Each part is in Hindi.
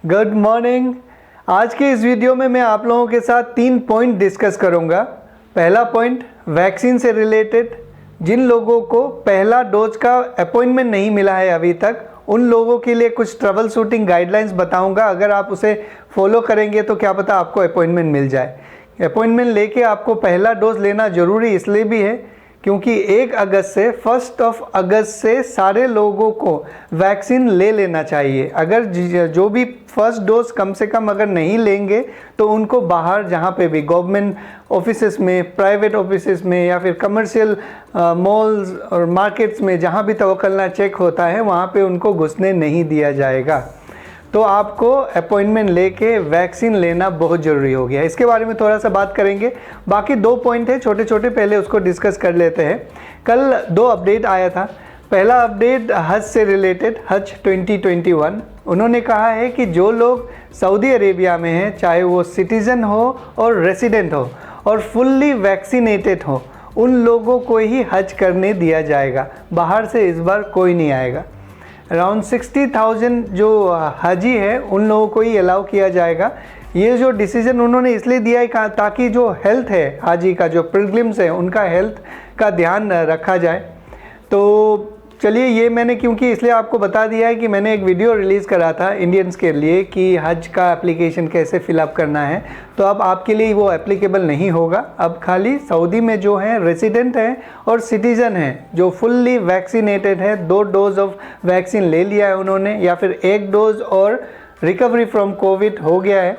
Good morning. आज के इस वीडियो में मैं आप लोगों के साथ 3 पॉइंट डिस्कस करूंगा। पहला पॉइंट वैक्सीन से रिलेटेड, जिन लोगों को पहला डोज का अपॉइंटमेंट नहीं मिला है अभी तक, उन लोगों के लिए कुछ ट्रबल शूटिंग गाइडलाइंस बताऊंगा। अगर आप उसे फॉलो करेंगे तो क्या पता आपको अपॉइंटमेंट मिल जाए। अपॉइंटमेंट लेके आपको पहला डोज लेना ज़रूरी इसलिए भी है क्योंकि 1 अगस्त से सारे लोगों को वैक्सीन ले लेना चाहिए। अगर जो भी फर्स्ट डोज कम से कम अगर नहीं लेंगे तो उनको बाहर जहाँ पे भी गवर्नमेंट ऑफिसेस में, प्राइवेट ऑफिसेस में या फिर कमर्शियल मॉल्स और मार्केट्स में जहाँ भी तवक्कलना चेक होता है वहाँ पे उनको घुसने नहीं दिया जाएगा। तो आपको अपॉइंटमेंट लेके वैक्सीन लेना बहुत ज़रूरी हो गया। इसके बारे में थोड़ा सा बात करेंगे। बाकी 2 पॉइंट है छोटे छोटे, पहले उसको डिस्कस कर लेते हैं। कल 2 अपडेट आया था। पहला अपडेट हज से रिलेटेड, हज 2021। उन्होंने कहा है कि जो लोग सऊदी अरेबिया में हैं, चाहे वो सिटीज़न हो और रेसिडेंट हो और फुल्ली वैक्सीनेटेड हो, उन लोगों को ही हज करने दिया जाएगा। बाहर से इस बार कोई नहीं आएगा। अराउंड 60,000 जो हाजी है उन लोगों को ही अलाउ किया जाएगा। ये जो डिसीजन उन्होंने इसलिए दिया है ताकि जो हेल्थ है हाजी का, जो पिलग्रिम्स है, उनका हेल्थ का ध्यान रखा जाए। तो चलिए, ये मैंने क्योंकि इसलिए आपको बता दिया है कि मैंने एक वीडियो रिलीज़ करा था इंडियंस के लिए कि हज का एप्लीकेशन कैसे फिलअप करना है। तो अब आपके लिए वो एप्लीकेबल नहीं होगा। अब खाली सऊदी में जो है रेसिडेंट हैं और सिटीज़न हैं जो फुल्ली वैक्सीनेटेड है, 2 डोज ऑफ वैक्सीन ले लिया है उन्होंने या फिर 1 डोज और रिकवरी फ्रॉम कोविड हो गया है,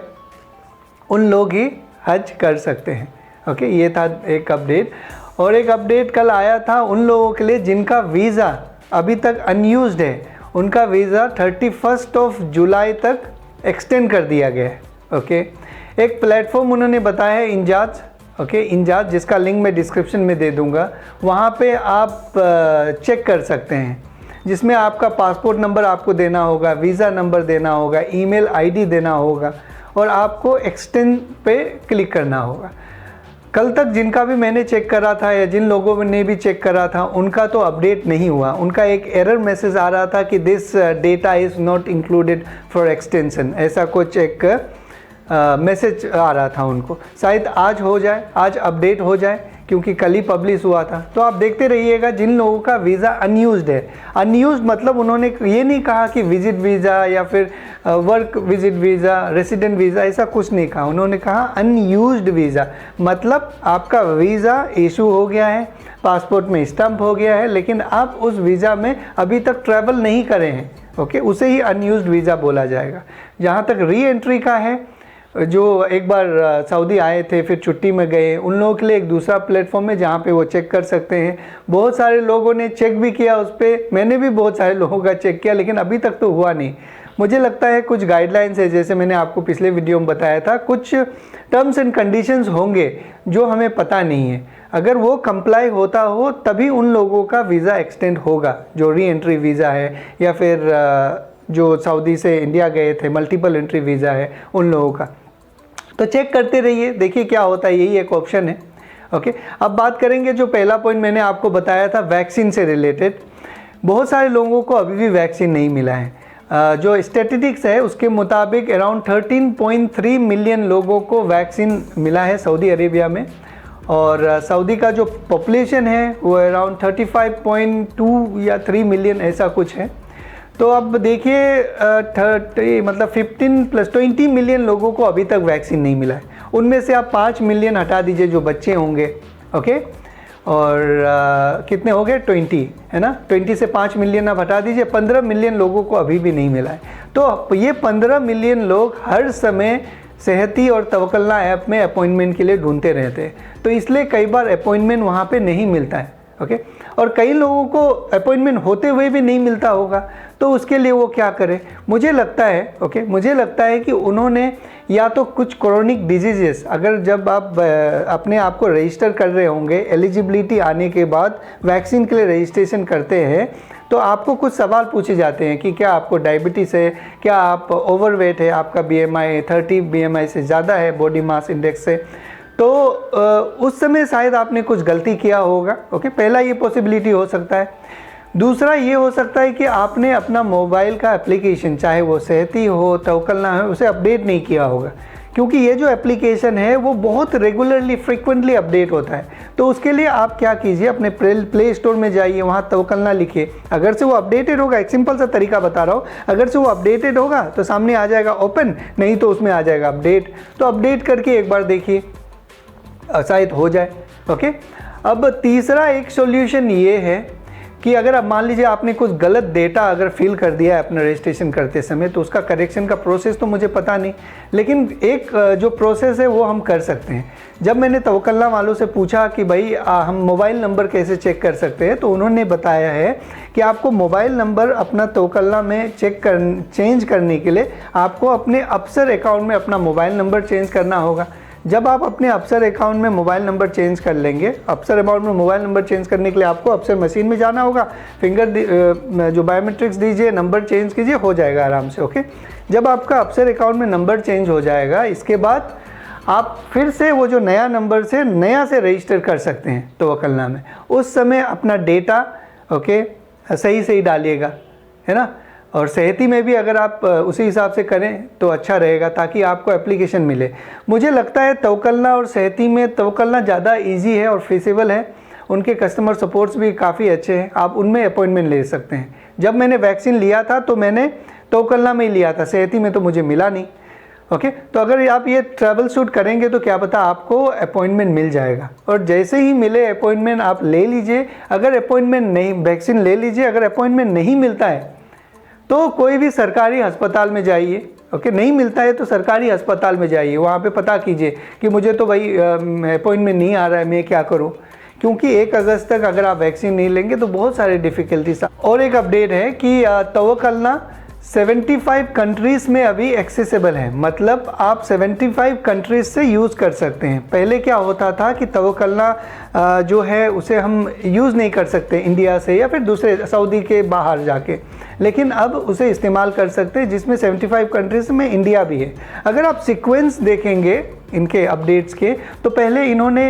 उन लोग ही हज कर सकते हैं। ओके, ये था एक अपडेट। और एक अपडेट कल आया था उन लोगों के लिए जिनका वीज़ा अभी तक अनयूज्ड है, उनका वीज़ा 31 जुलाई तक एक्सटेंड कर दिया गया है। ओके, एक प्लेटफॉर्म उन्होंने बताया है इंजाज। ओके, इंजाज, जिसका लिंक मैं डिस्क्रिप्शन में दे दूंगा। वहाँ पे आप चेक कर सकते हैं, जिसमें आपका पासपोर्ट नंबर आपको देना होगा, वीज़ा नंबर देना होगा, ईमेल आईडी देना होगा और आपको एक्सटेंड पे क्लिक करना होगा। कल तक जिनका भी मैंने चेक करा था या जिन लोगों ने भी चेक करा था उनका तो अपडेट नहीं हुआ। उनका एक एरर मैसेज आ रहा था कि this data is not included for extension, ऐसा कुछ एक मैसेज आ रहा था उनको। शायद आज हो जाए, आज अपडेट हो जाए क्योंकि कल ही पब्लिश हुआ था। तो आप देखते रहिएगा जिन लोगों का वीज़ा अनयूज्ड है। अनयूज्ड मतलब उन्होंने ये नहीं कहा कि विजिट वीज़ा या फिर work visit visa, resident visa, ऐसा कुछ नहीं कहा। उन्होंने कहा अनयूज्ड वीज़ा, मतलब आपका वीज़ा इशू हो गया है, पासपोर्ट में स्टैम्प हो गया है, लेकिन आप उस वीज़ा में अभी तक ट्रैवल नहीं करे हैं। ओके, उसे ही अनयूज्ड वीज़ा बोला जाएगा। जहाँ तक री एंट्री का है, जो एक बार सऊदी आए थे फिर छुट्टी में गए, उन लोगों के लिए एक दूसरा प्लेटफॉर्म है जहाँ पे वो चेक कर सकते हैं। बहुत सारे लोगों ने चेक भी किया उस पर, मैंने भी बहुत सारे लोगों का चेक किया, लेकिन अभी तक तो हुआ नहीं। मुझे लगता है कुछ गाइडलाइंस है, जैसे मैंने आपको पिछले वीडियो में बताया था, कुछ टर्म्स एंड कंडीशंस होंगे जो हमें पता नहीं है। अगर वो कंप्लाई होता हो तभी उन लोगों का वीज़ा एक्सटेंड होगा, जो री एंट्री वीज़ा है या फिर जो सऊदी से इंडिया गए थे, मल्टीपल एंट्री वीज़ा है उन लोगों का। तो चेक करते रहिए, देखिए क्या होता है, यही एक ऑप्शन है। ओके, अब बात करेंगे जो पहला पॉइंट मैंने आपको बताया था वैक्सीन से रिलेटेड। बहुत सारे लोगों को अभी भी वैक्सीन नहीं मिला है। जो स्टैटिस्टिक्स है उसके मुताबिक अराउंड 13.3 मिलियन लोगों को वैक्सीन मिला है सऊदी अरेबिया में, और सऊदी का जो पॉपुलेशन है वो अराउंड 35.2 या 3 मिलियन ऐसा कुछ है। तो अब देखिए 15 + 20 मिलियन लोगों को अभी तक वैक्सीन नहीं मिला है। उनमें से आप 5 मिलियन हटा दीजिए जो बच्चे होंगे। ओके, और कितने हो गए, 20 है ना, 20 से 5 मिलियन आप हटा दीजिए, 15 मिलियन लोगों को अभी भी नहीं मिला है। तो ये 15 मिलियन लोग हर समय सेहती और तवक्कलना ऐप में अपॉइंटमेंट के लिए ढूंढते रहते हैं। तो इसलिए कई बार अपॉइंटमेंट वहाँ पे नहीं मिलता है। ओके, और कई लोगों को अपॉइंटमेंट होते हुए भी नहीं मिलता होगा, तो उसके लिए वो क्या करें। मुझे लगता है मुझे लगता है कि उन्होंने या तो कुछ क्रोनिक डिजीजेस, अगर जब आप अपने आप को रजिस्टर कर रहे होंगे, एलिजिबिलिटी आने के बाद वैक्सीन के लिए रजिस्ट्रेशन करते हैं, तो आपको कुछ सवाल पूछे जाते हैं कि क्या आपको डायबिटीज़ है, क्या आप ओवरवेट है, आपका BMI 30 BMI से ज़्यादा है, बॉडी मास इंडेक्स से। तो उस समय शायद आपने कुछ गलती किया होगा। ओके, पहला ये पॉसिबिलिटी हो सकता है। दूसरा ये हो सकता है कि आपने अपना मोबाइल का एप्लीकेशन, चाहे वो सेहती हो, तवक्कलना है, उसे अपडेट नहीं किया होगा, क्योंकि ये जो एप्लीकेशन है वो बहुत रेगुलरली फ्रीक्वेंटली अपडेट होता है। तो उसके लिए आप क्या कीजिए, अपने प्ले स्टोर में जाइए, वहाँ तवक्कलना लिखिए। अगर से वो अपडेटेड होगा, एक सिंपल सा तरीका बता रहा हूँ, अगर से वो अपडेटेड होगा तो सामने आ जाएगा ओपन, नहीं तो उसमें आ जाएगा अपडेट। तो अपडेट करके एक बार देखिए, शायद हो जाए। ओके, अब तीसरा एक सॉल्यूशन ये है कि अगर आप मान लीजिए आपने कुछ गलत डेटा अगर फिल कर दिया है अपना रजिस्ट्रेशन करते समय, तो उसका करेक्शन का प्रोसेस तो मुझे पता नहीं, लेकिन एक जो प्रोसेस है वो हम कर सकते हैं। जब मैंने तवक्कलना वालों से पूछा कि भाई हम मोबाइल नंबर कैसे चेक कर सकते हैं, तो उन्होंने बताया है कि आपको मोबाइल नंबर अपना तवक्कलना में चेंज करने के लिए आपको अपने अफसर अकाउंट में अपना मोबाइल नंबर चेंज करना होगा। जब आप अपने अफसर अकाउंट में मोबाइल नंबर चेंज कर लेंगे, अफसर अकाउंट में मोबाइल नंबर चेंज करने के लिए आपको अफसर मशीन में जाना होगा, फिंगर जो बायोमेट्रिक्स दीजिए, नंबर चेंज कीजिए, हो जाएगा आराम से। ओके, जब आपका अफसर अकाउंट में नंबर चेंज हो जाएगा, इसके बाद आप फिर से वो जो नया नंबर से नया से रजिस्टर कर सकते हैं तवक्कलना में। उस समय अपना डेटा ओके सही डालिएगा, है ना। और सेहती में भी अगर आप उसी हिसाब से करें तो अच्छा रहेगा, ताकि आपको एप्लीकेशन मिले। मुझे लगता है तवक्कलना और सेहती में तवक्कलना ज़्यादा इजी है और फीसेबल है, उनके कस्टमर सपोर्ट्स भी काफ़ी अच्छे हैं, आप उनमें अपॉइंटमेंट ले सकते हैं। जब मैंने वैक्सीन लिया था तो मैंने तवक्कलना में ही लिया था, सेहती में तो मुझे मिला नहीं। ओके, तो अगर आप ये ट्रैवल शूट करेंगे तो क्या पता आपको अपॉइंटमेंट मिल जाएगा, और जैसे ही मिले अपॉइंटमेंट आप ले लीजिए। अगर अपॉइंटमेंट नहीं, वैक्सीन ले लीजिए, अगर अपॉइंटमेंट नहीं मिलता है तो कोई भी सरकारी अस्पताल में जाइए। ओके, नहीं मिलता है तो सरकारी अस्पताल में जाइए, वहाँ पे पता कीजिए कि मुझे तो भाई अपॉइंटमेंट नहीं आ रहा है, मैं क्या करूँ। क्योंकि 1 अगस्त तक अगर आप वैक्सीन नहीं लेंगे तो बहुत सारे डिफ़िकल्टीज। और एक अपडेट है कि तवक्कलना 75 कंट्रीज़ में अभी एक्सेसिबल है, मतलब आप 75 कंट्रीज़ से यूज़ कर सकते हैं। पहले क्या होता था कि तवक्कलना जो है उसे हम यूज़ नहीं कर सकते इंडिया से या फिर दूसरे सऊदी के बाहर जाके, लेकिन अब उसे इस्तेमाल कर सकते हैं, जिसमें 75 कंट्रीज़ में इंडिया भी है। अगर आप सीक्वेंस देखेंगे इनके अपडेट्स के, तो पहले इन्होंने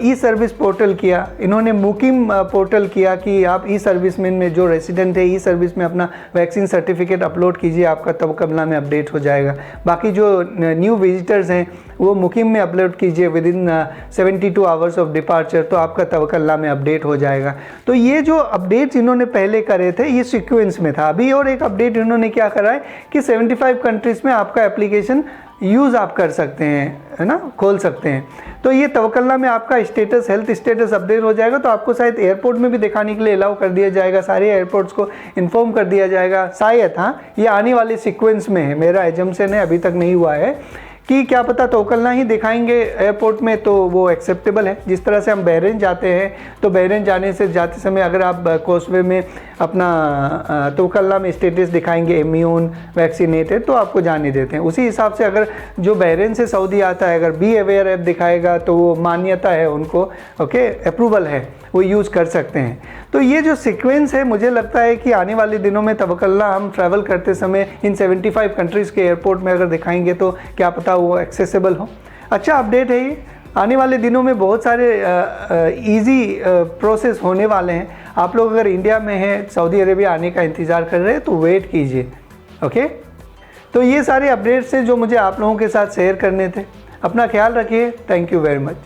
ई सर्विस पोर्टल किया, इन्होंने मुकीम पोर्टल किया कि आप ई सर्विस में जो रेसिडेंट है ई सर्विस में अपना वैक्सीन सर्टिफिकेट अपलोड कीजिए, आपका तवक्कलना में अपडेट हो जाएगा। बाकी जो न्यू विजिटर्स हैं वो मुकीम में अपलोड कीजिए with in 72 hours of departure, तो आपका तवक्कलना में अपडेट हो जाएगा। तो ये जो अपडेट्स इन्होंने पहले करे थे ये सीक्वेंस में था। अभी और एक अपडेट इन्होंने क्या करा है कि 75 कंट्रीज़ में आपका एप्लीकेशन यूज़ आप कर सकते हैं, है ना, खोल सकते हैं। तो ये तवक्कलना में आपका स्टेटस, हेल्थ स्टेटस अपडेट हो जाएगा, तो आपको शायद एयरपोर्ट में भी दिखाने के लिए अलाउ कर दिया जाएगा, सारे एयरपोर्ट्स को इन्फॉर्म कर दिया जाएगा शायद। हाँ, ये आने वाले सीक्वेंस में है, मेरा एजम्पशन है, अभी तक नहीं हुआ है कि क्या पता तवक्कलना ही दिखाएंगे एयरपोर्ट में, तो वो एक्सेप्टेबल है। जिस तरह से हम बहरीन जाते हैं, तो बहरीन जाते समय अगर आप कॉस्वे में अपना तवक्कलना में स्टेटस दिखाएंगे इम्यून वैक्सीनेटेड, तो आपको जाने देते हैं। उसी हिसाब से अगर जो बहरीन से सऊदी आता है, अगर बी अवेयर ऐप दिखाएगा तो वो मान्यता है उनको, ओके, अप्रूवल है, वो यूज़ कर सकते हैं। तो ये जो सीक्वेंस है, मुझे लगता है कि आने वाले दिनों में तवक्कलना हम ट्रैवल करते समय इन 75 कंट्रीज़ के एयरपोर्ट में अगर दिखाएंगे तो क्या पता वो एक्सेसिबल हो। अच्छा अपडेट है ये, आने वाले दिनों में बहुत सारे इजी प्रोसेस होने वाले हैं। आप लोग अगर इंडिया में हैं, सऊदी अरेबिया आने का इंतज़ार कर रहे हैं, तो वेट कीजिए। ओके, तो ये सारे अपडेट्स हैं जो मुझे आप लोगों के साथ शेयर करने थे। अपना ख्याल रखिए। Thank you very much.